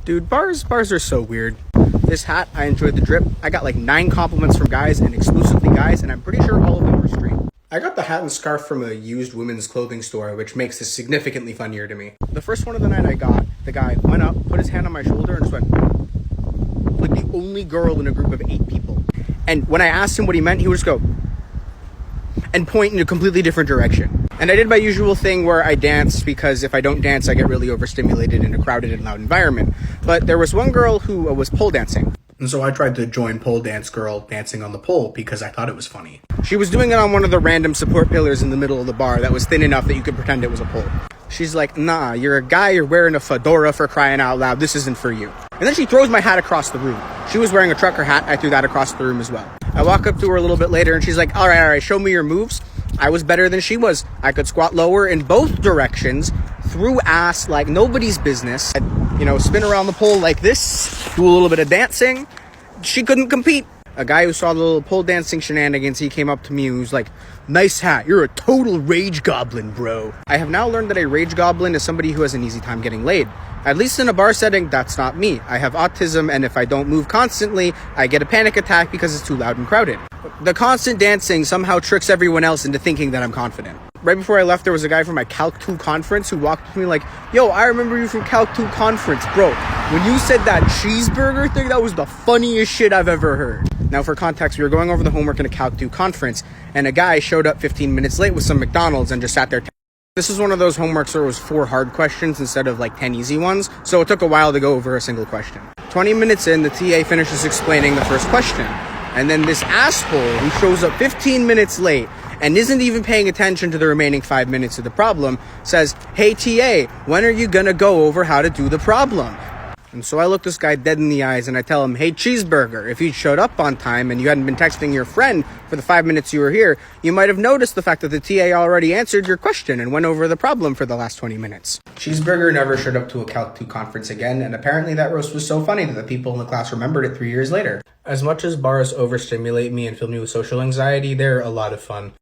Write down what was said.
Dude, bars are so weird. This hat, I enjoyed the drip. I got like 9 compliments from guys, and exclusively guys, and I'm pretty sure all of them were straight. I got the hat and scarf from a used women's clothing store, which makes this significantly funnier to me. The first one of the night I got, the guy went up, put his hand on my shoulder, and just went, like the only girl in a group of 8 people. And when I asked him what he meant, he would just go, and point in a completely different direction. And I did my usual thing where I dance, because if I don't dance, I get really overstimulated in a crowded and loud environment. But there was one girl who was pole dancing. And so I tried to join pole dance girl dancing on the pole because I thought it was funny. She was doing it on one of the random support pillars in the middle of the bar that was thin enough that you could pretend it was a pole. She's like, nah, you're a guy, you're wearing a fedora, for crying out loud, this isn't for you. And then she throws my hat across the room. She was wearing a trucker hat, I threw that across the room as well. I walk up to her a little bit later and she's like, all right, show me your moves. I was better than she was. I could squat lower in both directions, through ass like nobody's business. I'd, spin around the pole like this, do a little bit of dancing. She couldn't compete. A guy who saw the little pole dancing shenanigans, he came up to me and was like, nice hat, you're a total rage goblin, bro. I have now learned that a rage goblin is somebody who has an easy time getting laid. At least in a bar setting, that's not me. I have autism, and if I don't move constantly, I get a panic attack because it's too loud and crowded. The constant dancing somehow tricks everyone else into thinking that I'm confident. Right before I left, there was a guy from my Calc 2 conference who walked up to me like, yo, I remember you from Calc 2 conference, bro. When you said that cheeseburger thing, that was the funniest shit I've ever heard. Now, for context, we were going over the homework in a Calc 2 conference, and a guy showed up 15 minutes late with some McDonald's and just sat there. This is one of those homeworks where it was 4 hard questions instead of like 10 easy ones, so it took a while to go over a single question. 20 minutes in, the TA finishes explaining the first question, and then this asshole who shows up 15 minutes late and isn't even paying attention to the remaining 5 minutes of the problem says, hey TA, when are you gonna go over how to do the problem? And so I look this guy dead in the eyes and I tell him, hey, cheeseburger, if you'd showed up on time and you hadn't been texting your friend for the 5 minutes you were here, you might have noticed the fact that the TA already answered your question and went over the problem for the last 20 minutes. Cheeseburger never showed up to a Calc 2 conference again, and apparently that roast was so funny that the people in the class remembered it 3 years later. As much as bars overstimulate me and fill me with social anxiety, they're a lot of fun.